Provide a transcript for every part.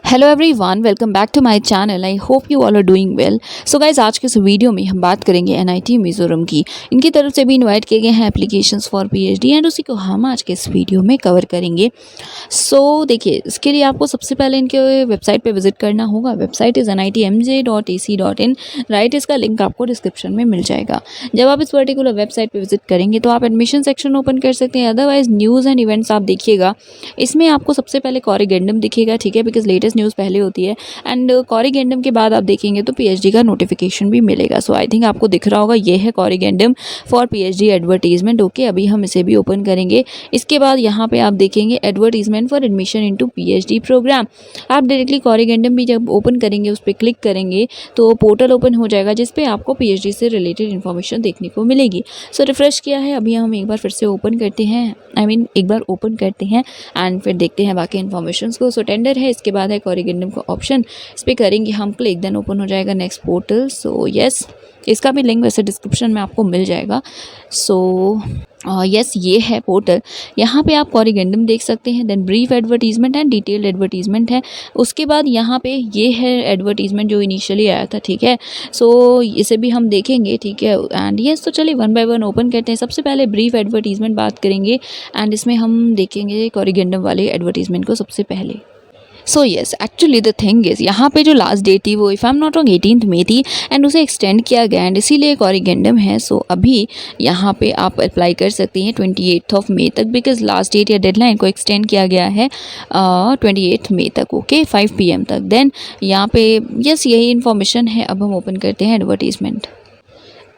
Hello everyone, welcome back to my channel. I hope you all are doing well. So guys, आज के इस video में हम बात करेंगे एनआईटी मिजोरम की। इनकी तरफ से भी इनवाइट किए गए हैं एप्लीकेशंस फॉर पीएचडी एंड उसी को हम आज के इस वीडियो में कवर करेंगे। सो देखिए, इसके लिए आपको सबसे पहले इनके वेबसाइट पे विजिट करना होगा। Website is nitmj.ac.in, right. इसका लिंक आपको डिस्क्रिप्शन में मिल जाएगा। जब आप इस पर्टिकुलर वेबसाइट पे विजिट करेंगे तो आप एडमिशन सेक्शन ओपन कर सकते हैं। अदरवाइज न्यूज़ एंड इवेंट्स आप देखिएगा, इसमें आपको सबसे पहले कॉरिगेंडम दिखेगा, ठीक है, बिकॉज लेटेस्ट न्यूज़ पहले होती है। एंड कॉरिगेंडम के बाद आप देखेंगे तो पीएचडी का नोटिफिकेशन भी मिलेगा। सो आई थिंक आपको दिख रहा होगा, ये है कॉरिगेंडम फॉर पीएचडी एडवर्टीजमेंट। ओके, अभी हम इसे भी ओपन करेंगे। इसके बाद यहाँ पे आप देखेंगे advertisement for admission into PhD program. आप डायरेक्टली कॉरिगेंडम भी जब ओपन करेंगे, उस पर क्लिक करेंगे तो पोर्टल ओपन हो जाएगा जिसपे आपको पीएचडी से रिलेटेड इन्फॉर्मेशन देखने को मिलेगी। सो रिफ्रेश किया है, अभी हम एक बार फिर से ओपन करते हैं, एक बार ओपन करते हैं एंड फिर देखते हैं बाकी इन्फॉर्मेशन को। सो टेंडर है, इसके बाद है कॉरिगेंडम का ऑप्शन, इस पर करेंगे हम क्लिक, देन ओपन हो जाएगा नेक्स्ट पोर्टल। सो यस, इसका भी लिंक वैसे डिस्क्रिप्शन में आपको मिल जाएगा। सो यस, ये है पोर्टल। यहाँ पे आप कॉरिगेंडम देख सकते हैं, then brief advertisement and detailed advertisement है। उसके बाद यहाँ पे ये है एडवर्टीजमेंट जो इनिशियली आया था, ठीक है। सो इसे भी हम देखेंगे, ठीक है। एंड यस, तो चलिए वन बाय वन ओपन करते हैं। सबसे पहले ब्रीफ एडवर्टीजमेंट बात करेंगे एंड इसमें हम देखेंगे कॉरिगेंडम वाले एडवर्टीजमेंट को सबसे पहले। So yes, actually the thing is, यहाँ पे जो लास्ट डेट थी वो if I am not wrong 18 मई थी एंड उसे एक्सटेंड किया गया एंड इसीलिए कॉरिगेंडम है। सो अभी यहाँ पे आप अप्लाई कर सकती हैं 28 मई तक, बिकॉज लास्ट डेट या डेडलाइन को एक्सटेंड किया गया है 28 मई तक, ओके, 5 PM तक। देन यहाँ पे यस, यही इन्फॉर्मेशन है। अब हम ओपन करते हैं एडवर्टीजमेंट।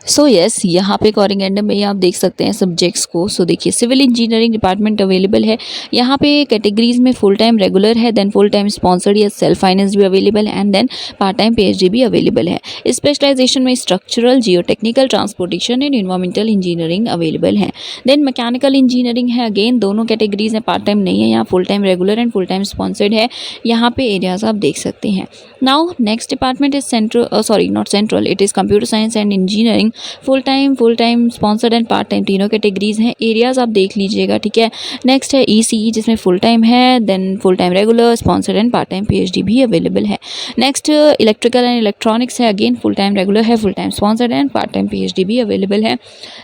सो यस, यहाँ पे कॉरिगेंडम में आप देख सकते हैं सब्जेक्ट्स को। सो देखिए, सिविल इंजीनियरिंग डिपार्टमेंट अवेलेबल है। यहाँ पे कैटेगरीज में फुल टाइम रेगुलर है, देन फुल टाइम स्पॉन्सर्ड या सेल्फ फाइनेंस भी अवेलेबल है and then part time PhD भी अवेलेबल है। स्पेशलाइजेशन में structural, geotechnical, transportation and environmental engineering available है। देन मैकेनिकल इंजीनियरिंग है, अगेन दोनों कैटेगरीज हैं, पार्ट टाइम नहीं है, यहाँ full time regular and full time sponsored है। यहाँ पे एरियाज आप देख सकते हैं। Now next department is central, it is computer science and engineering, full time sponsored and part time, तीनों कैटेगरीज हैं। एरियाज आप देख लीजिएगा, ठीक है। नेक्स्ट है ईसीई, जिसमें फुल टाइम है, then full time regular, sponsored and part time PhD भी अवेलेबल है। नेक्स्ट इलेक्ट्रिकल एंड इलेक्ट्रॉनिक्स है, अगेन फुल टाइम रेगुलर है, full time sponsored and part time PhD भी अवेलेबल है।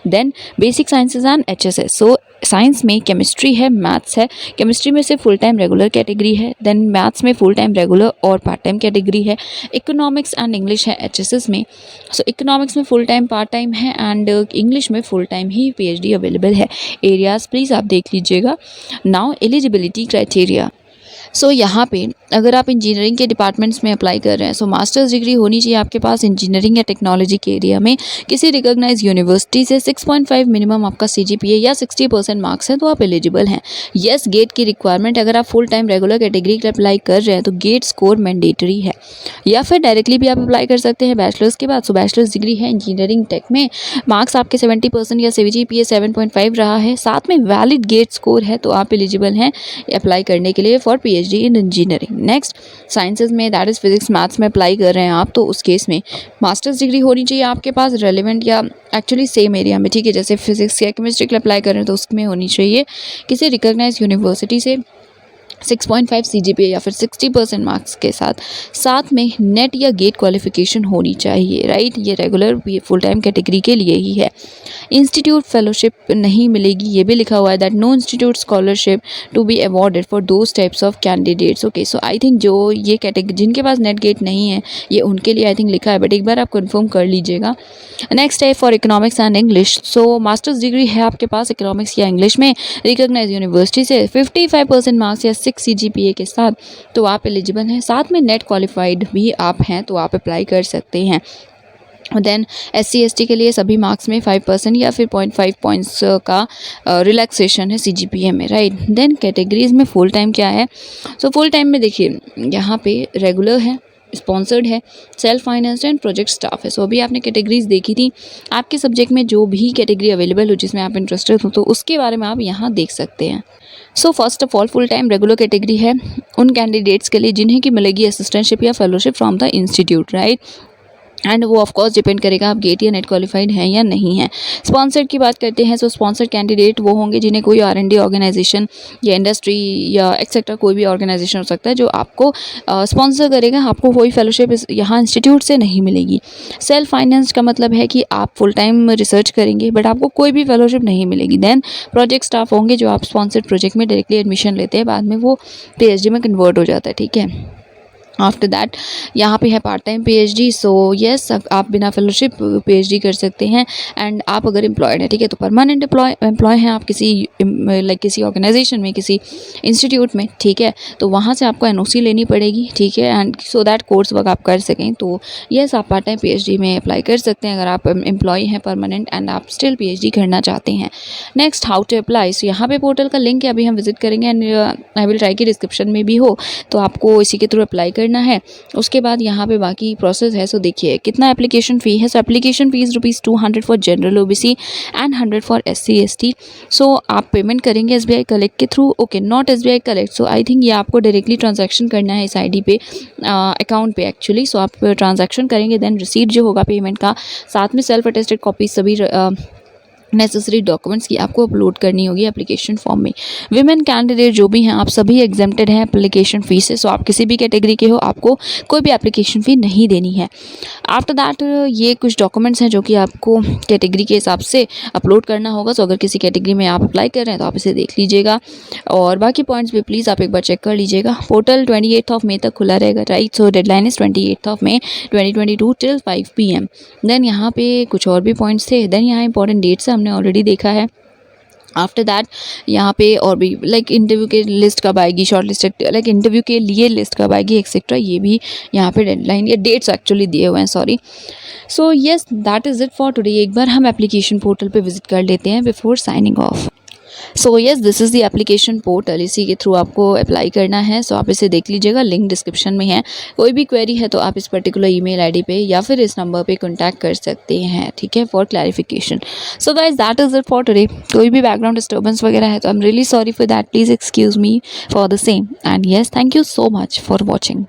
Then basic sciences and HSS, so science में chemistry है, maths है। Chemistry में से फुल टाइम रेगुलर कैटेगरी है, देन मैथ्स में फुल टाइम रेगुलर और पार्ट टाइम कैटेगरी है। इकोनॉमिक्स एंड इंग्लिश है एचएसएस में। सो इकोनॉमिक्स में फुल टाइम, पार्ट टाइम है एंड इंग्लिश में फुल टाइम ही पीएचडी अवेलेबल है। एरियाज प्लीज़ आप देख लीजिएगा। Now eligibility criteria. सो यहाँ पे अगर आप इंजीनियरिंग के डिपार्टमेंट्स में अप्लाई कर रहे हैं, सो मास्टर्स डिग्री होनी चाहिए आपके पास इंजीनियरिंग या टेक्नोलॉजी के एरिया में किसी रिकॉग्नाइज यूनिवर्सिटी से। 6.5 मिनिमम आपका सीजीपीए या 60% मार्क्स है तो आप एलिजिबल हैं। येस, गेट की रिक्वायरमेंट, अगर आप फुल टाइम रेगुलर कैटेगरी के अप्लाई कर रहे हैं तो गेट स्कोर मैंडेटरी है, या फिर डायरेक्टली भी आप अप्लाई कर सकते हैं बैचलर्स के बाद। सो बैचलर्स डिग्री है इंजीनियरिंग टेक में, मार्क्स आपके 70% या सीजीपीए 7.5 रहा है, साथ में वैलिड गेट स्कोर है तो आप एलिजिबल हैं अप्लाई करने के लिए for PhD in engineering. Next sciences में, दैट इज़ फिजिक्स मैथ्स में अप्लाई कर रहे हैं आप, तो उस केस में मास्टर्स डिग्री होनी चाहिए आपके पास रेलिवेंट या एक्चुअली सेम एरिया में, ठीक है। जैसे फिजिक्स या केमिस्ट्री के लिए अप्लाई कर रहे हैं तो उसमें होनी चाहिए किसी रिकॉग्नाइज यूनिवर्सिटी से 6.5 सीजीपीए या फिर 60% मार्क्स के साथ में नेट या गेट क्वालिफिकेशन होनी चाहिए, राइट। ये रेगुलर फुल टाइम कैटेगरी के लिए ही है। इंस्टीट्यूट फेलोशिप नहीं मिलेगी, ये भी लिखा हुआ है that no institute scholarship to be awarded for those types of candidates. Okay, so I think जो ये कैटेगरी जिनके पास नेट गेट नहीं है ये उनके लिए आई थिंक लिखा है, बट एक बार आप कंफर्म कर लीजिएगा। नेक्स्ट है for economics and English. So masters degree है आपके पास इकोनॉमिक्स या इंग्लिश में रिकॉग्नाइज यूनिवर्सिटी से 55% मार्क्स या 6 सीजीपीए के साथ, तो आप एलिजिबल हैं। साथ में नेट क्वालिफाइड भी आप हैं तो आप अप्लाई कर सकते हैं। देन SC/ST के लिए सभी मार्क्स में 5% या फिर 0.5 पॉइंट्स का रिलैक्सेशन है सीजीपीए में, राइट। देन कैटेगरीज में फुल टाइम क्या है, सो फुल टाइम में देखिए यहाँ पे रेगुलर है, स्पॉन्सर्ड है, self financed and project staff है। सो अभी आपने कैटेगरीज देखी थी, आपके सब्जेक्ट में जो भी कैटेगरी अवेलेबल हो जिसमें आप इंटरेस्टेड हो तो उसके बारे में आप यहाँ देख सकते हैं। So first of all full time regular category है उन कैंडिडेट्स के लिए जिन्हें की मिलेगी असिस्टेंटशिप या fellowship from the institute, right. And वो ऑफ कोर्स डिपेंड करेगा आप गेट या नेट क्वालिफाइड हैं या नहीं हैं। स्पॉन्सर्ड की बात करते हैं तो स्पॉन्सर्ड कैंडिडेट वो होंगे जिन्हें कोई R&D ऑर्गेनाइजेशन या इंडस्ट्री या एक्सेट्रा कोई भी ऑर्गेनाइजेशन हो सकता है जो आपको स्पॉन्सर करेगा। आपको कोई फेलोशिप यहाँ इंस्टीट्यूट से नहीं मिलेगी। सेल्फ फाइनेंस का मतलब है कि आप फुल टाइम रिसर्च करेंगे बट आपको कोई भी फेलोशिप नहीं मिलेगी। देन प्रोजेक्ट स्टाफ होंगे जो आप स्पॉन्सर्ड प्रोजेक्ट में डायरेक्टली एडमिशन लेते हैं, बाद में वो PhD में कन्वर्ट हो जाता है, ठीक है। आफ्टर दैट यहाँ पे है part time PhD। So yes, आप बिना फेलोशिप PhD कर सकते हैं। एंड आप अगर एम्प्लॉयड हैं, ठीक है, तो परमानेंट एम्प्लॉय हैं आप किसी किसी ऑर्गेनाइजेशन में, किसी इंस्टीट्यूट में, ठीक है, तो वहाँ से आपको NOC लेनी पड़ेगी, ठीक है, and so that course work आप कर सकें। तो येस, आप पार्ट टाइम PhD में अप्लाई कर सकते हैं अगर आप एम्प्लॉय हैं परमानेंट एंड आप स्टिल PhD करना चाहते हैं। Next, how to apply. So यहाँ पे पोर्टल का लिंक है, अभी हम विजिट करेंगे एंड आई विल ट्राई कि डिस्क्रिप्शन में भी हो, तो आपको इसी के थ्रू अप्लाई करना है। उसके बाद यहाँ पे बाकी प्रोसेस है। सो देखिए कितना एप्लीकेशन फ़ी है। सो application fees ₹200 for general OBC and 100 for SC ST। सो आप पेमेंट करेंगे SBI कलेक्ट के through, okay, not SBI collect. So I think ये आपको डायरेक्टली ट्रांजैक्शन करना है इस ID पे, अकाउंट पे एक्चुअली। सो आप ट्रांजैक्शन करेंगे, देन रिसीट जो होगा पेमेंट का, साथ में सेल्फ अटेस्टेड कॉपी सभी नेसेसरी डॉक्यूमेंट्स की आपको अपलोड करनी होगी एप्लीकेशन फॉर्म में। विमेन कैंडिडेट जो भी हैं आप सभी एग्जेम्प्टेड हैं एप्लीकेशन फ़ी से। सो आप किसी भी कैटेगरी के हो, आपको कोई भी एप्लीकेशन फ़ी नहीं देनी है। आफ्टर दैट ये कुछ डॉक्यूमेंट्स हैं जो कि आपको कैटेगरी के हिसाब से अपलोड करना होगा। सो अगर किसी कैटेगरी में आप अप्लाई कर रहे हैं तो आप इसे देख लीजिएगा और बाकी पॉइंट्स भी प्लीज़ आप एक बार चेक कर लीजिएगा। पोर्टल 28 मई तक खुला रहेगा, right. So deadline is 28 May 2022 till 5 PM। Then यहाँ पे कुछ और भी पॉइंट्स थे। देन यहाँ इंपॉर्टेंट डेट्स हमने ऑलरेडी देखा है। आफ्टर दैट यहाँ पे और भी इंटरव्यू के लिस्ट कब आएगी, शॉर्ट लिस्टेड इंटरव्यू के लिए लिस्ट कब आएगी एक्सेट्रा, ये भी यहाँ पे डेडलाइन या डेट्स एक्चुअली दिए हुए हैं, sorry. So yes, that is it for today. एक बार हम एप्लीकेशन पोर्टल पे विजिट कर लेते हैं before signing off. So yes, this is the application portal, इसी के थ्रू आपको अप्लाई करना है। सो आप इसे देख लीजिएगा, लिंक डिस्क्रिप्शन में है। कोई भी क्वेरी है तो आप इस पर्टिकुलर ईमेल ID पे या फिर इस नंबर पे कॉन्टैक्ट कर सकते हैं, ठीक है, for clarification. So guys, that is it for today. कोई भी बैकग्राउंड डिस्टर्बेंस वगैरह है तो I am really sorry for that, please excuse me for the same. And yes, thank you so much for watching.